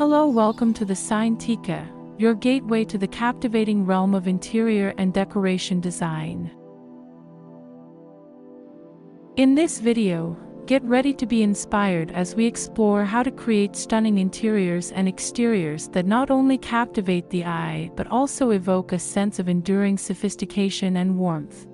Hello, welcome to the Scientica, your gateway to the captivating realm of interior and decoration design. In this video, get ready to be inspired as we explore how to create stunning interiors and exteriors that not only captivate the eye but also evoke a sense of enduring sophistication and warmth.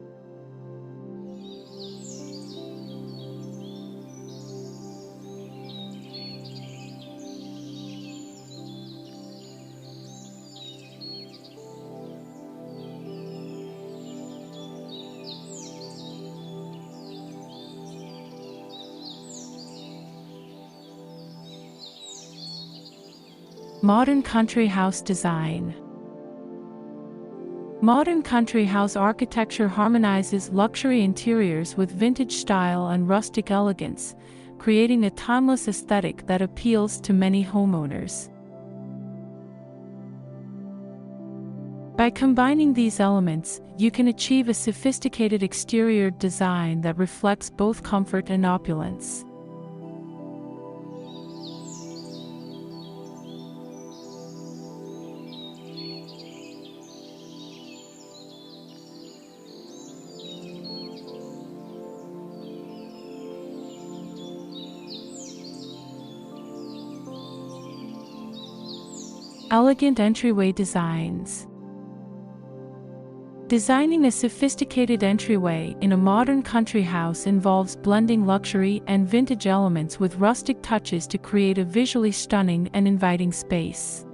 Modern country house design. Modern country house architecture harmonizes luxury interiors with vintage style and rustic elegance, creating a timeless aesthetic that appeals to many homeowners. By combining these elements, you can achieve a sophisticated exterior design that reflects both comfort and opulence. Elegant entryway designs. Designing a sophisticated entryway in a modern country house involves blending luxury and vintage elements with rustic touches to create a visually stunning and inviting space.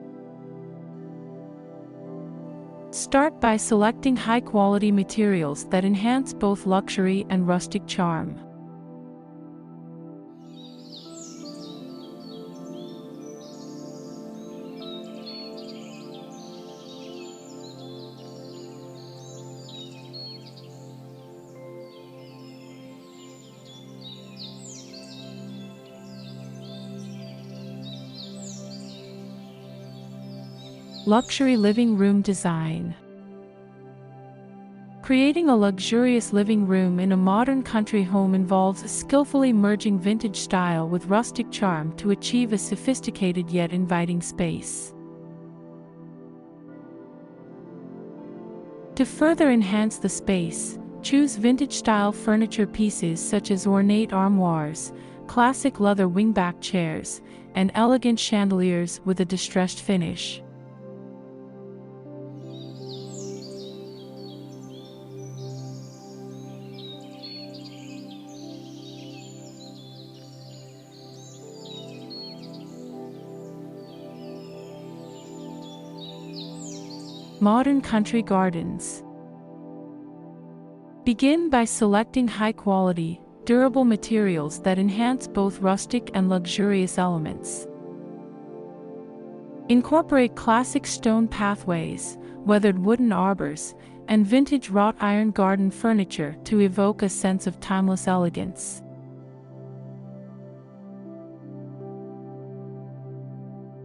Start by selecting high-quality materials that enhance both luxury and rustic charm. Luxury living room design. Creating a luxurious living room in a modern country home involves skillfully merging vintage style with rustic charm to achieve a sophisticated yet inviting space. To further enhance the space, choose vintage-style furniture pieces such as ornate armoires, classic leather wingback chairs, and elegant chandeliers with a distressed finish. Modern country gardens. Begin by selecting high-quality, durable materials that enhance both rustic and luxurious elements. Incorporate classic stone pathways, weathered wooden arbors, and vintage wrought iron garden furniture to evoke a sense of timeless elegance.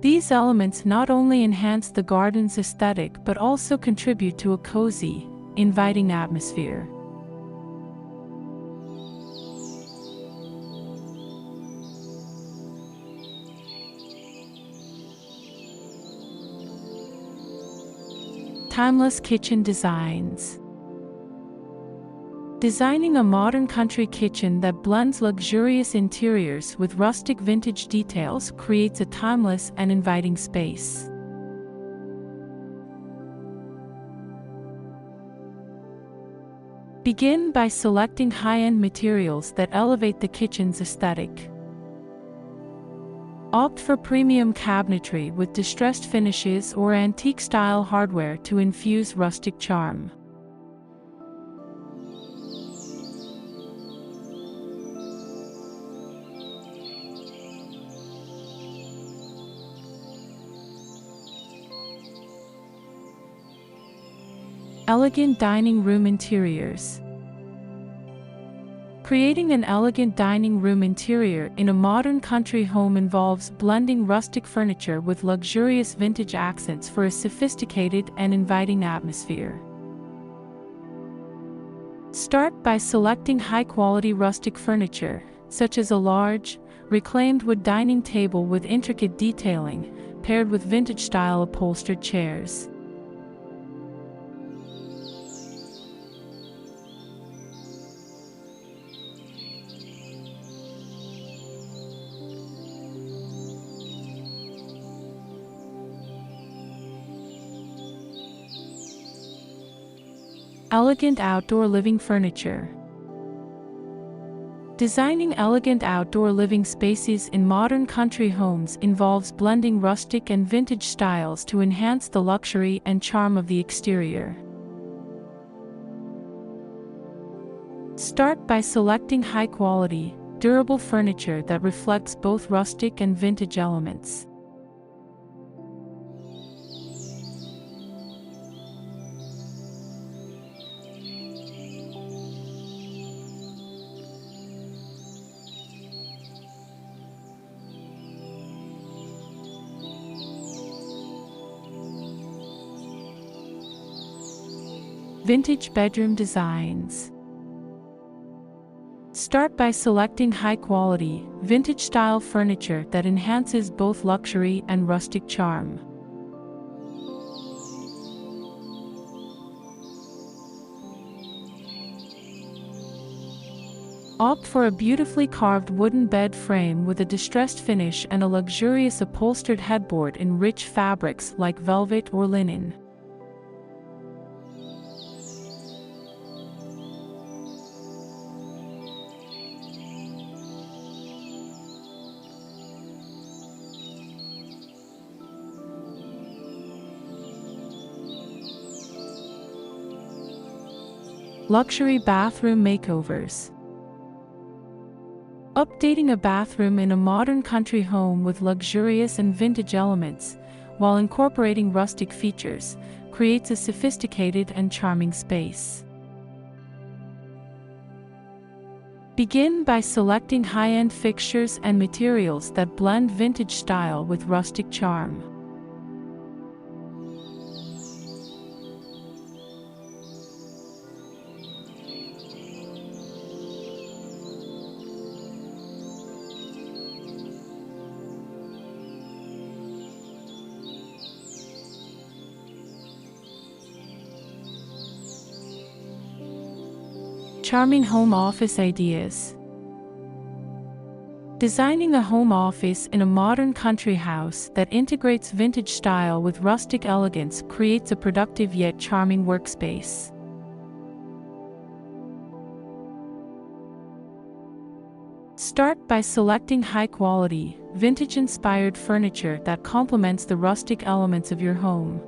These elements not only enhance the garden's aesthetic but also contribute to a cozy, inviting atmosphere. Timeless kitchen designs. Designing a modern country kitchen that blends luxurious interiors with rustic vintage details creates a timeless and inviting space. Begin by selecting high-end materials that elevate the kitchen's aesthetic. Opt for premium cabinetry with distressed finishes or antique-style hardware to infuse rustic charm. Elegant dining room interiors. Creating an elegant dining room interior in a modern country home involves blending rustic furniture with luxurious vintage accents for a sophisticated and inviting atmosphere. Start by selecting high-quality rustic furniture, such as a large, reclaimed wood dining table with intricate detailing, paired with vintage-style upholstered chairs. Elegant outdoor living furniture. Designing elegant outdoor living spaces in modern country homes involves blending rustic and vintage styles to enhance the luxury and charm of the exterior. Start by selecting high-quality, durable furniture that reflects both rustic and vintage elements. Vintage bedroom designs. Start by selecting high-quality, vintage-style furniture that enhances both luxury and rustic charm. Opt for a beautifully carved wooden bed frame with a distressed finish and a luxurious upholstered headboard in rich fabrics like velvet or linen. Luxury bathroom makeovers. Updating a bathroom in a modern country home with luxurious and vintage elements, while incorporating rustic features, creates a sophisticated and charming space. Begin by selecting high-end fixtures and materials that blend vintage style with rustic charm. Charming home office ideas. Designing a home office in a modern country house that integrates vintage style with rustic elegance creates a productive yet charming workspace. Start by selecting high-quality, vintage-inspired furniture that complements the rustic elements of your home.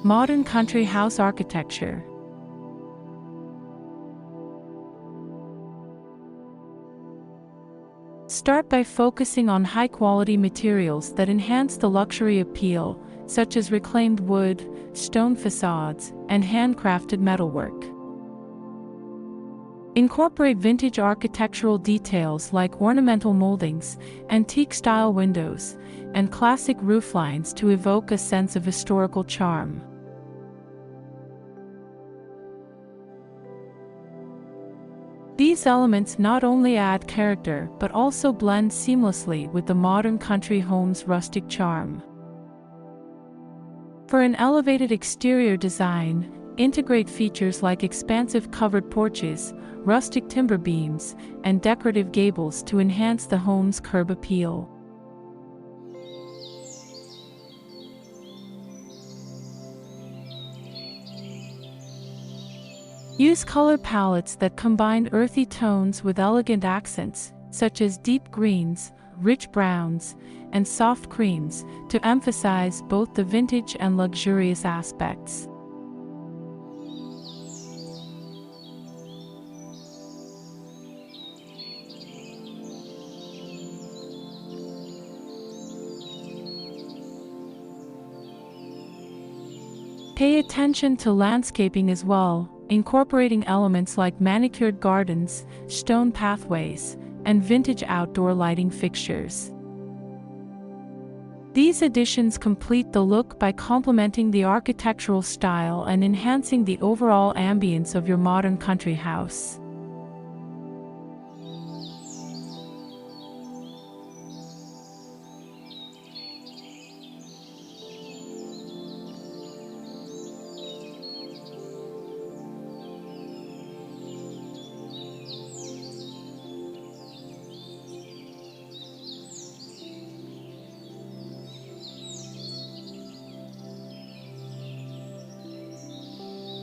Modern country house architecture. Start by focusing on high-quality materials that enhance the luxury appeal, such as reclaimed wood, stone facades, and handcrafted metalwork. Incorporate vintage architectural details like ornamental moldings, antique-style windows, and classic rooflines to evoke a sense of historical charm. These elements not only add character but also blend seamlessly with the modern country home's rustic charm. For an elevated exterior design, integrate features like expansive covered porches, rustic timber beams, and decorative gables to enhance the home's curb appeal. Use color palettes that combine earthy tones with elegant accents, such as deep greens, rich browns, and soft creams, to emphasize both the vintage and luxurious aspects. Pay attention to landscaping as well. incorporating elements like manicured gardens, stone pathways, and vintage outdoor lighting fixtures. These additions complete the look by complementing the architectural style and enhancing the overall ambience of your modern country house.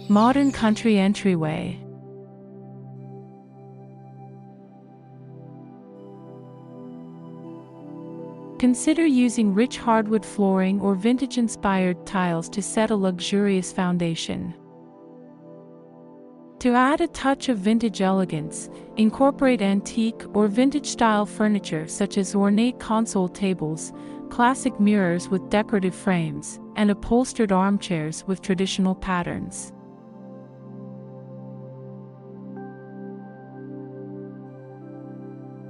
Modern country entryway. Consider using rich hardwood flooring or vintage-inspired tiles to set a luxurious foundation. To add a touch of vintage elegance, incorporate antique or vintage-style furniture such as ornate console tables, classic mirrors with decorative frames, and upholstered armchairs with traditional patterns.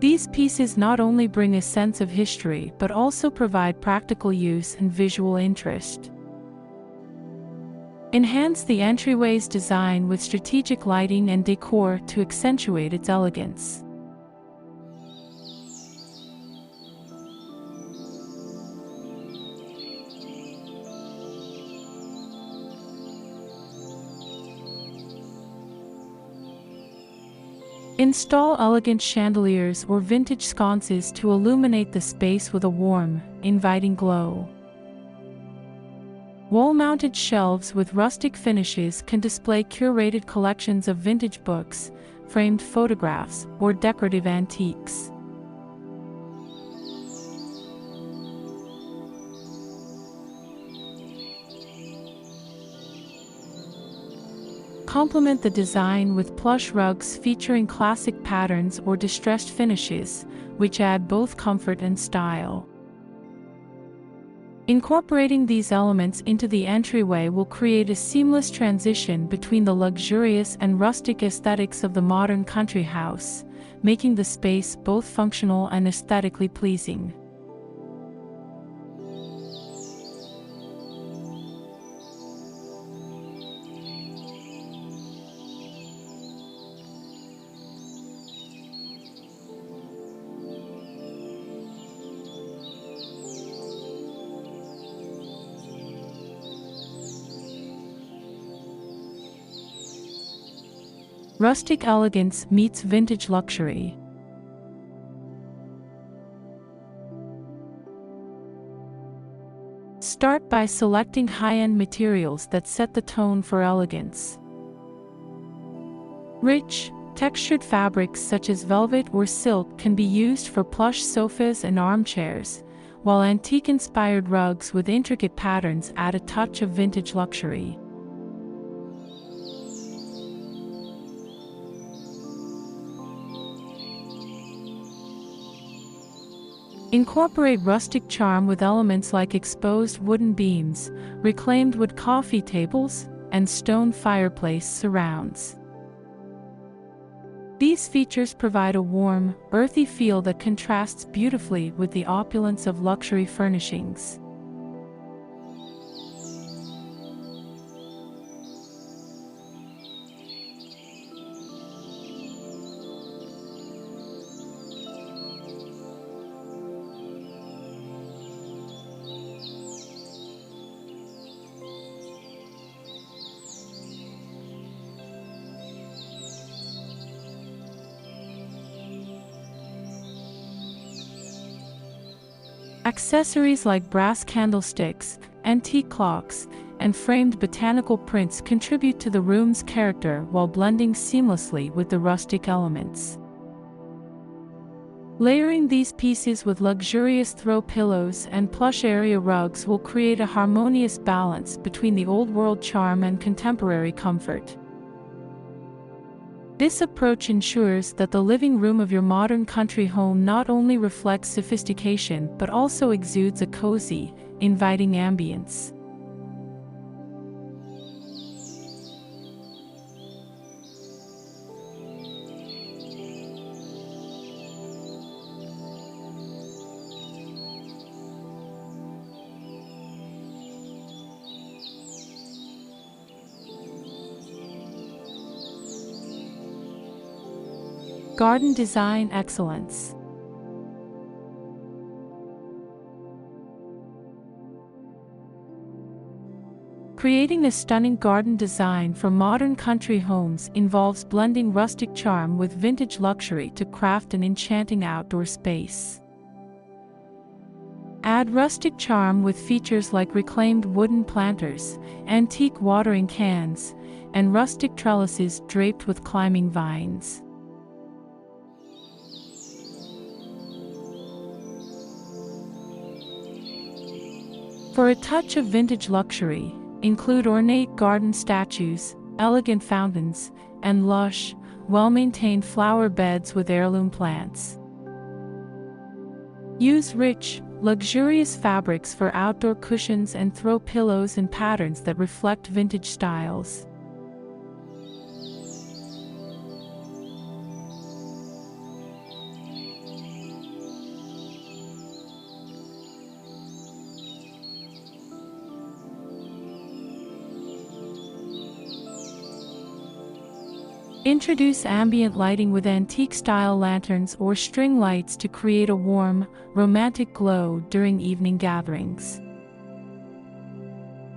These pieces not only bring a sense of history but also provide practical use and visual interest. Enhance the entryway's design with strategic lighting and decor to accentuate its elegance. Install elegant chandeliers or vintage sconces to illuminate the space with a warm, inviting glow. Wall-mounted shelves with rustic finishes can display curated collections of vintage books, framed photographs, or decorative antiques. Complement the design with plush rugs featuring classic patterns or distressed finishes, which add both comfort and style. Incorporating these elements into the entryway will create a seamless transition between the luxurious and rustic aesthetics of the modern country house, making the space both functional and aesthetically pleasing. Rustic elegance meets vintage luxury. Start by selecting high-end materials that set the tone for elegance. Rich, textured fabrics such as velvet or silk can be used for plush sofas and armchairs, while antique-inspired rugs with intricate patterns add a touch of vintage luxury. Incorporate rustic charm with elements like exposed wooden beams, reclaimed wood coffee tables, and stone fireplace surrounds. These features provide a warm, earthy feel that contrasts beautifully with the opulence of luxury furnishings. Accessories like brass candlesticks, antique clocks, and framed botanical prints contribute to the room's character while blending seamlessly with the rustic elements. Layering these pieces with luxurious throw pillows and plush area rugs will create a harmonious balance between the old-world charm and contemporary comfort. This approach ensures that the living room of your modern country home not only reflects sophistication but also exudes a cozy, inviting ambience. Garden design excellence. Creating a stunning garden design for modern country homes involves blending rustic charm with vintage luxury to craft an enchanting outdoor space. Add rustic charm with features like reclaimed wooden planters, antique watering cans, and rustic trellises draped with climbing vines. For a touch of vintage luxury, include ornate garden statues, elegant fountains, and lush, well-maintained flower beds with heirloom plants. Use rich, luxurious fabrics for outdoor cushions and throw pillows in patterns that reflect vintage styles. Introduce ambient lighting with antique-style lanterns or string lights to create a warm, romantic glow during evening gatherings.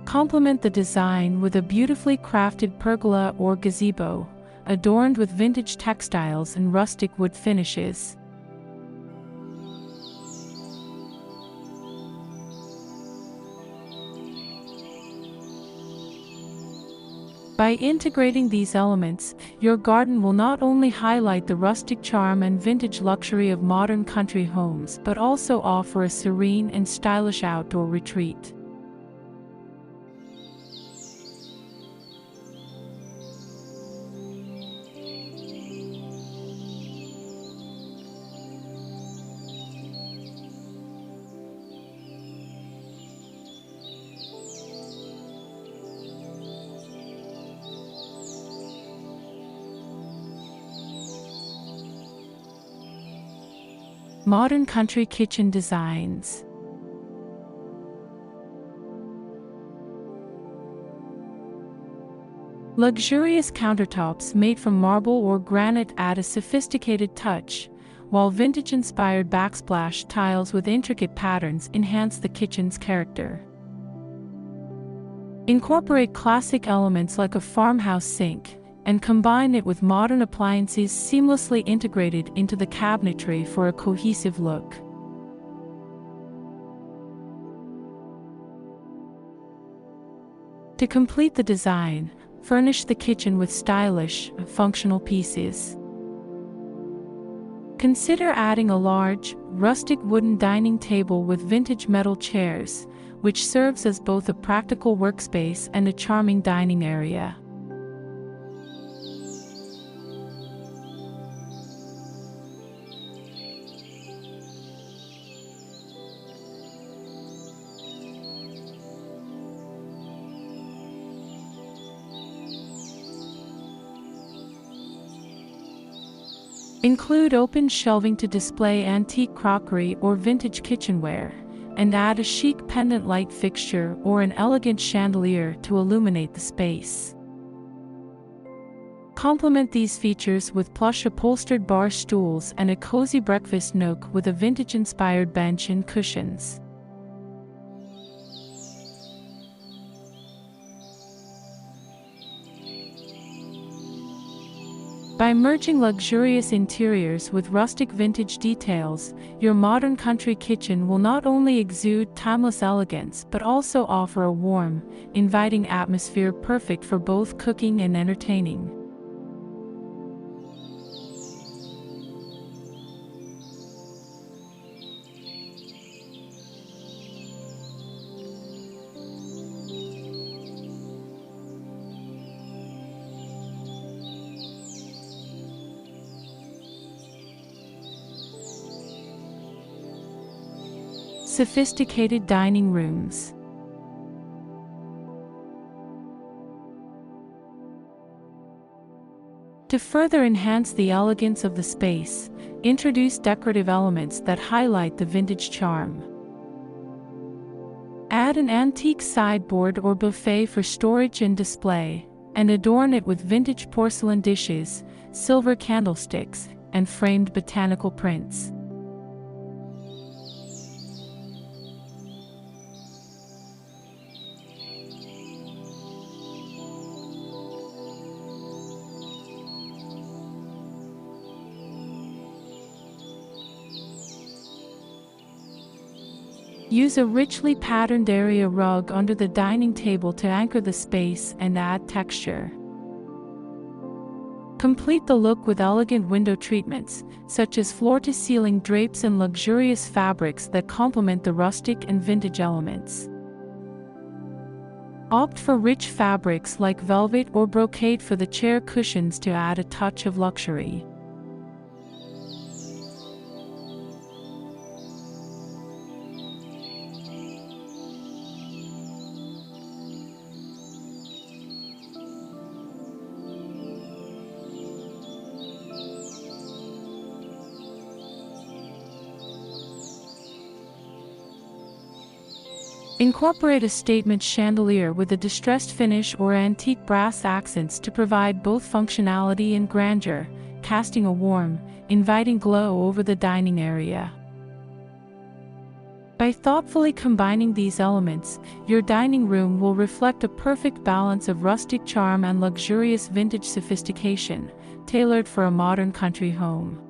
Complement the design with a beautifully crafted pergola or gazebo, adorned with vintage textiles and rustic wood finishes. By integrating these elements, your garden will not only highlight the rustic charm and vintage luxury of modern country homes, but also offer a serene and stylish outdoor retreat. Modern country kitchen designs. Luxurious countertops made from marble or granite add a sophisticated touch, while vintage-inspired backsplash tiles with intricate patterns enhance the kitchen's character. Incorporate classic elements like a farmhouse sink, and combine it with modern appliances seamlessly integrated into the cabinetry for a cohesive look. To complete the design, furnish the kitchen with stylish, functional pieces. Consider adding a large, rustic wooden dining table with vintage metal chairs, which serves as both a practical workspace and a charming dining area. Include open shelving to display antique crockery or vintage kitchenware, and add a chic pendant light fixture or an elegant chandelier to illuminate the space. Complement these features with plush upholstered bar stools and a cozy breakfast nook with a vintage-inspired bench and cushions. By merging luxurious interiors with rustic vintage details, your modern country kitchen will not only exude timeless elegance but also offer a warm, inviting atmosphere perfect for both cooking and entertaining. Sophisticated dining rooms. To further enhance the elegance of the space, introduce decorative elements that highlight the vintage charm. Add an antique sideboard or buffet for storage and display, and adorn it with vintage porcelain dishes, silver candlesticks, and framed botanical prints. Use a richly patterned area rug under the dining table to anchor the space and add texture. Complete the look with elegant window treatments, such as floor-to-ceiling drapes and luxurious fabrics that complement the rustic and vintage elements. Opt for rich fabrics like velvet or brocade for the chair cushions to add a touch of luxury. Incorporate a statement chandelier with a distressed finish or antique brass accents to provide both functionality and grandeur, casting a warm, inviting glow over the dining area. By thoughtfully combining these elements, your dining room will reflect a perfect balance of rustic charm and luxurious vintage sophistication, tailored for a modern country home.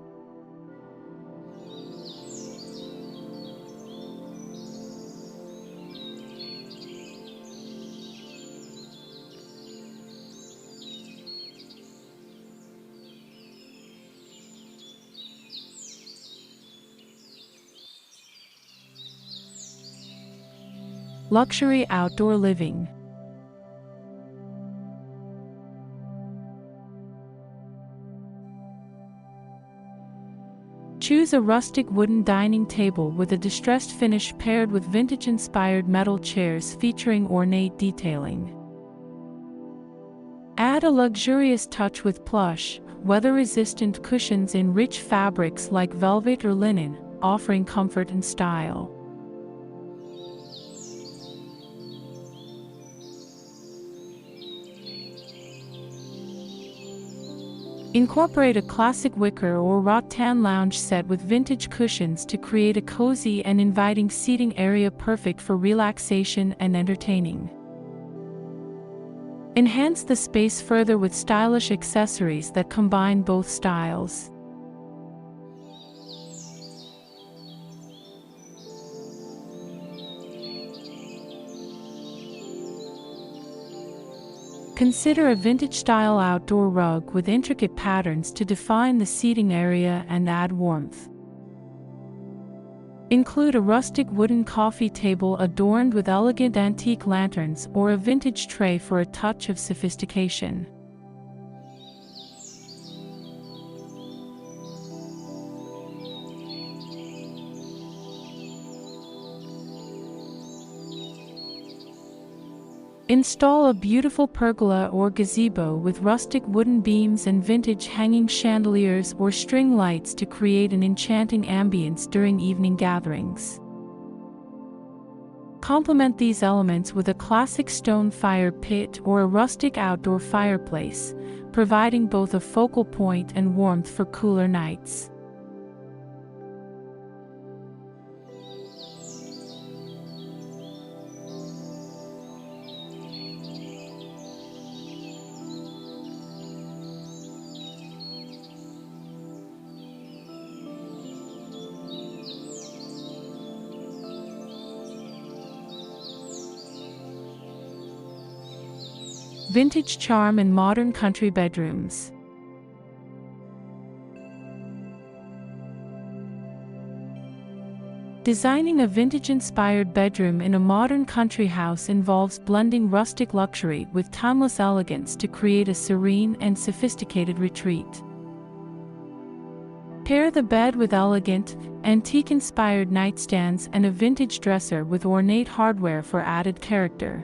Luxury outdoor living. Choose a rustic wooden dining table with a distressed finish paired with vintage-inspired metal chairs featuring ornate detailing. Add a luxurious touch with plush, weather-resistant cushions in rich fabrics like velvet or linen, offering comfort and style. Incorporate a classic wicker or rattan lounge set with vintage cushions to create a cozy and inviting seating area perfect for relaxation and entertaining. Enhance the space further with stylish accessories that combine both styles. Consider a vintage-style outdoor rug with intricate patterns to define the seating area and add warmth. Include a rustic wooden coffee table adorned with elegant antique lanterns or a vintage tray for a touch of sophistication. Install a beautiful pergola or gazebo with rustic wooden beams and vintage hanging chandeliers or string lights to create an enchanting ambience during evening gatherings. Complement these elements with a classic stone fire pit or a rustic outdoor fireplace, providing both a focal point and warmth for cooler nights. Vintage charm in modern country bedrooms. Designing a vintage-inspired bedroom in a modern country house involves blending rustic luxury with timeless elegance to create a serene and sophisticated retreat. Pair the bed with elegant, antique-inspired nightstands and a vintage dresser with ornate hardware for added character.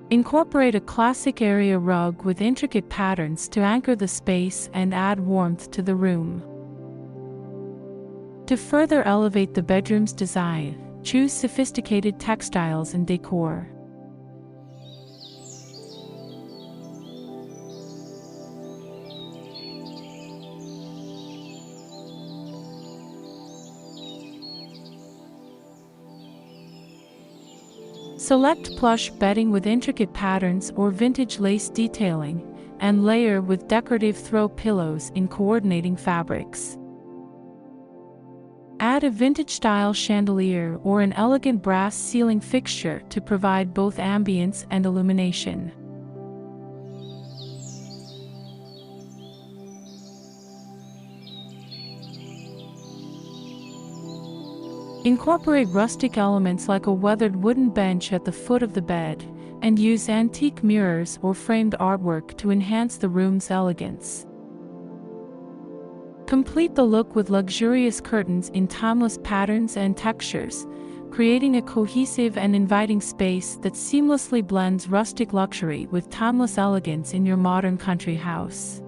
Incorporate a classic area rug with intricate patterns to anchor the space and add warmth to the room. To further elevate the bedroom's design, choose sophisticated textiles and decor. Select plush bedding with intricate patterns or vintage lace detailing, and layer with decorative throw pillows in coordinating fabrics. Add a vintage-style chandelier or an elegant brass ceiling fixture to provide both ambience and illumination. Incorporate rustic elements like a weathered wooden bench at the foot of the bed, and use antique mirrors or framed artwork to enhance the room's elegance. Complete the look with luxurious curtains in timeless patterns and textures, creating a cohesive and inviting space that seamlessly blends rustic luxury with timeless elegance in your modern country house.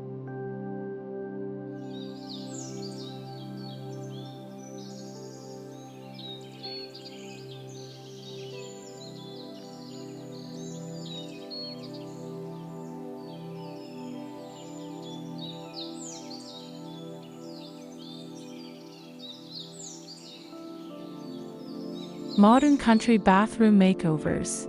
Modern country bathroom makeovers.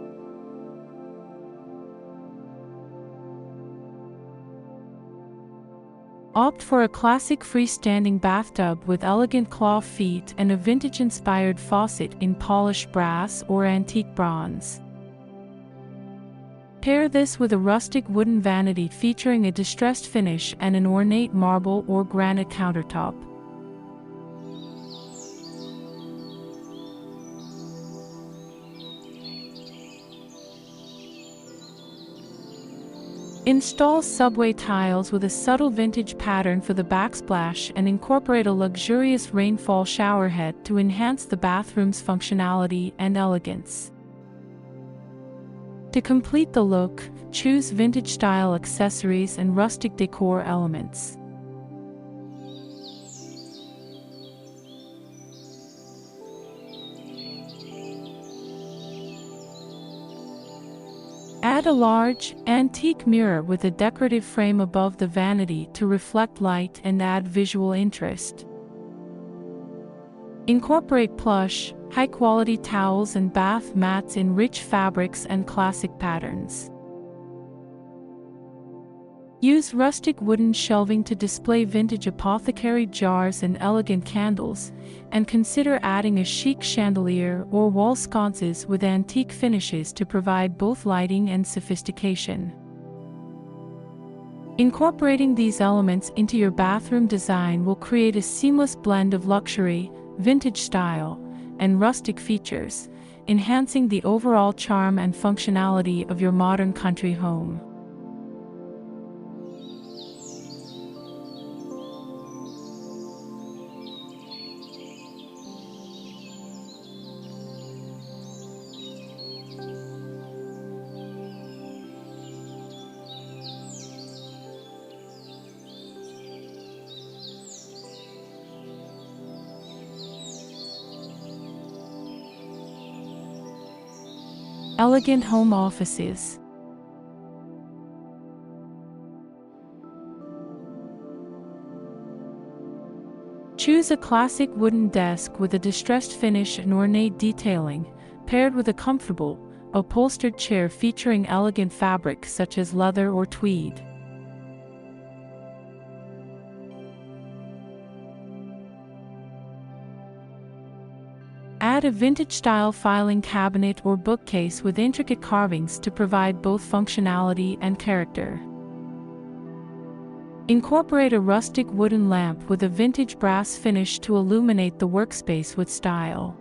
Opt for a classic freestanding bathtub with elegant claw feet and a vintage-inspired faucet in polished brass or antique bronze. Pair this with a rustic wooden vanity featuring a distressed finish and an ornate marble or granite countertop. Install subway tiles with a subtle vintage pattern for the backsplash and incorporate a luxurious rainfall showerhead to enhance the bathroom's functionality and elegance. To complete the look, choose vintage-style accessories and rustic decor elements. Add a large, antique mirror with a decorative frame above the vanity to reflect light and add visual interest. Incorporate plush, high-quality towels and bath mats in rich fabrics and classic patterns. Use rustic wooden shelving to display vintage apothecary jars and elegant candles, and consider adding a chic chandelier or wall sconces with antique finishes to provide both lighting and sophistication. Incorporating these elements into your bathroom design will create a seamless blend of luxury, vintage style, and rustic features, enhancing the overall charm and functionality of your modern country home. Elegant home offices. Choose a classic wooden desk with a distressed finish and ornate detailing, paired with a comfortable, upholstered chair featuring elegant fabric such as leather or tweed. Add a vintage-style filing cabinet or bookcase with intricate carvings to provide both functionality and character. Incorporate a rustic wooden lamp with a vintage brass finish to illuminate the workspace with style.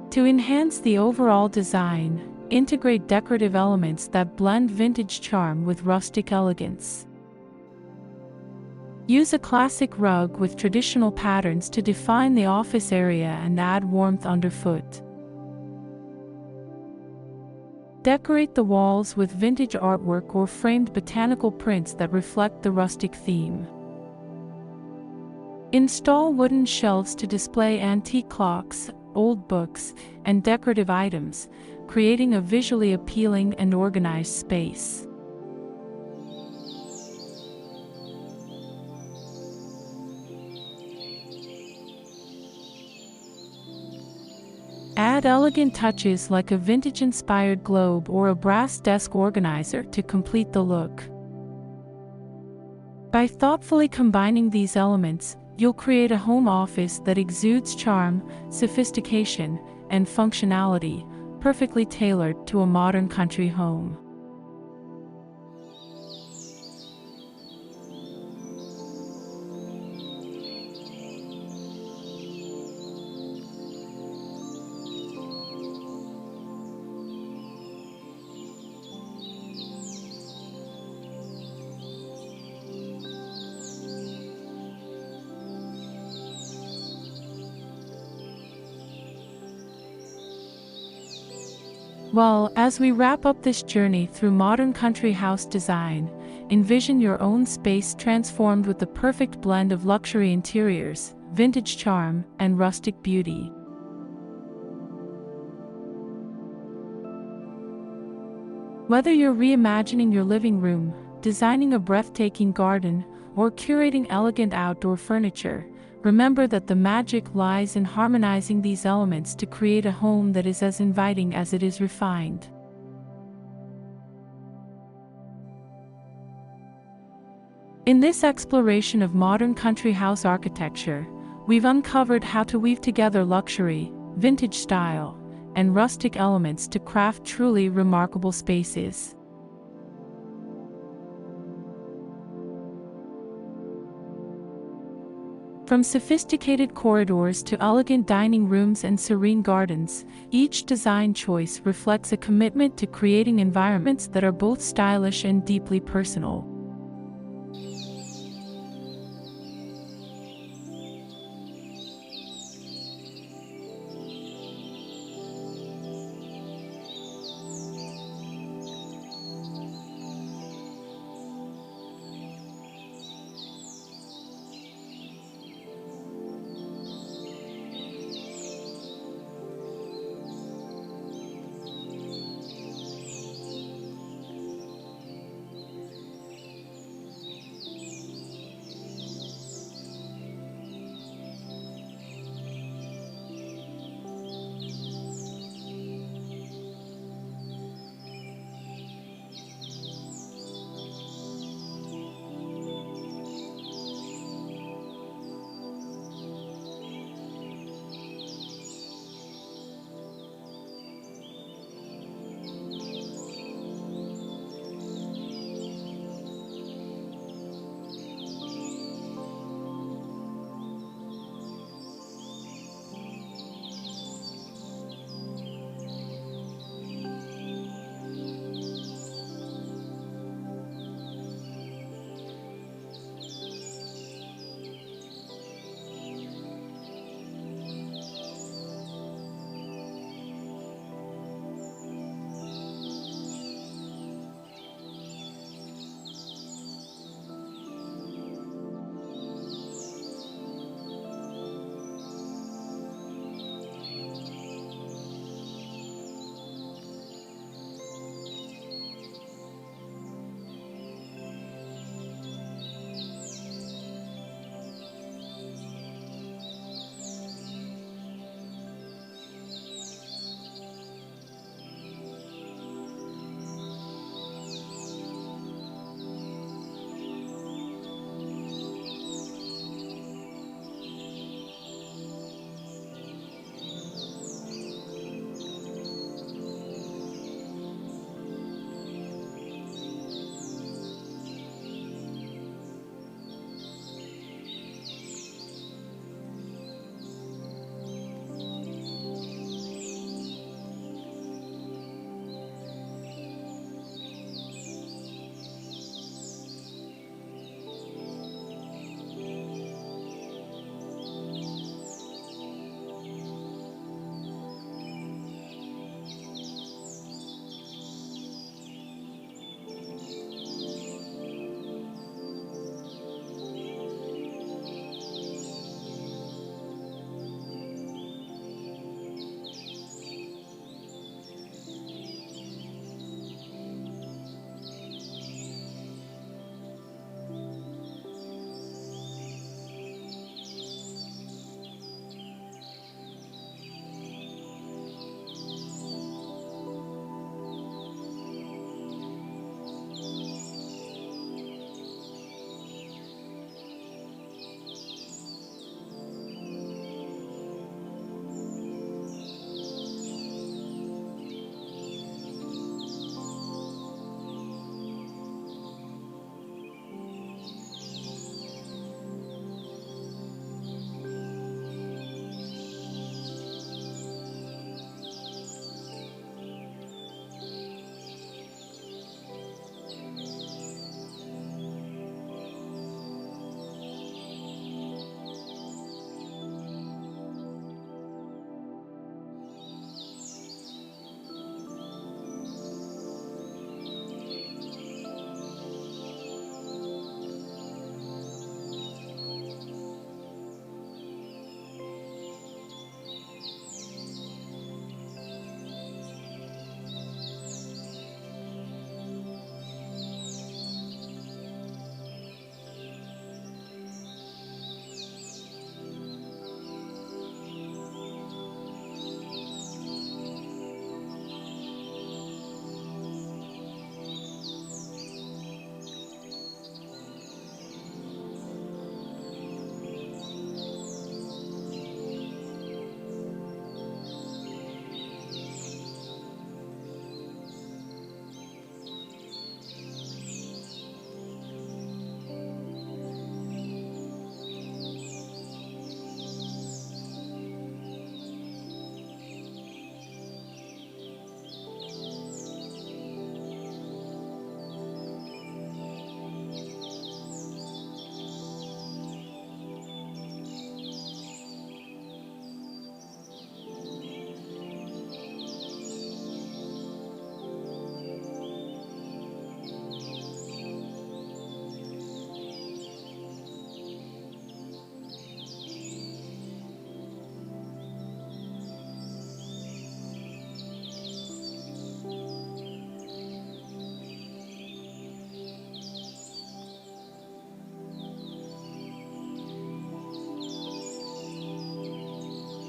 To enhance the overall design, integrate decorative elements that blend vintage charm with rustic elegance. Use a classic rug with traditional patterns to define the office area and add warmth underfoot. Decorate the walls with vintage artwork or framed botanical prints that reflect the rustic theme. Install wooden shelves to display antique clocks, old books, and decorative items, creating a visually appealing and organized space. Add elegant touches like a vintage-inspired globe or a brass desk organizer to complete the look. By thoughtfully combining these elements, you'll create a home office that exudes charm, sophistication, and functionality, perfectly tailored to a modern country home. Well, as we wrap up this journey through modern country house design, envision your own space transformed with the perfect blend of luxury interiors, vintage charm, and rustic beauty. Whether you're reimagining your living room, designing a breathtaking garden, or curating elegant outdoor furniture, remember that the magic lies in harmonizing these elements to create a home that is as inviting as it is refined. In this exploration of modern country house architecture, we've uncovered how to weave together luxury, vintage style, and rustic elements to craft truly remarkable spaces. From sophisticated corridors to elegant dining rooms and serene gardens, each design choice reflects a commitment to creating environments that are both stylish and deeply personal.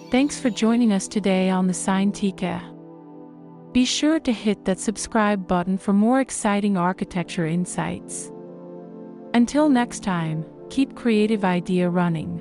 Thanks for joining us today on the Scientica. Be sure to hit that subscribe button for more exciting architecture insights. Until next time, keep creative idea running.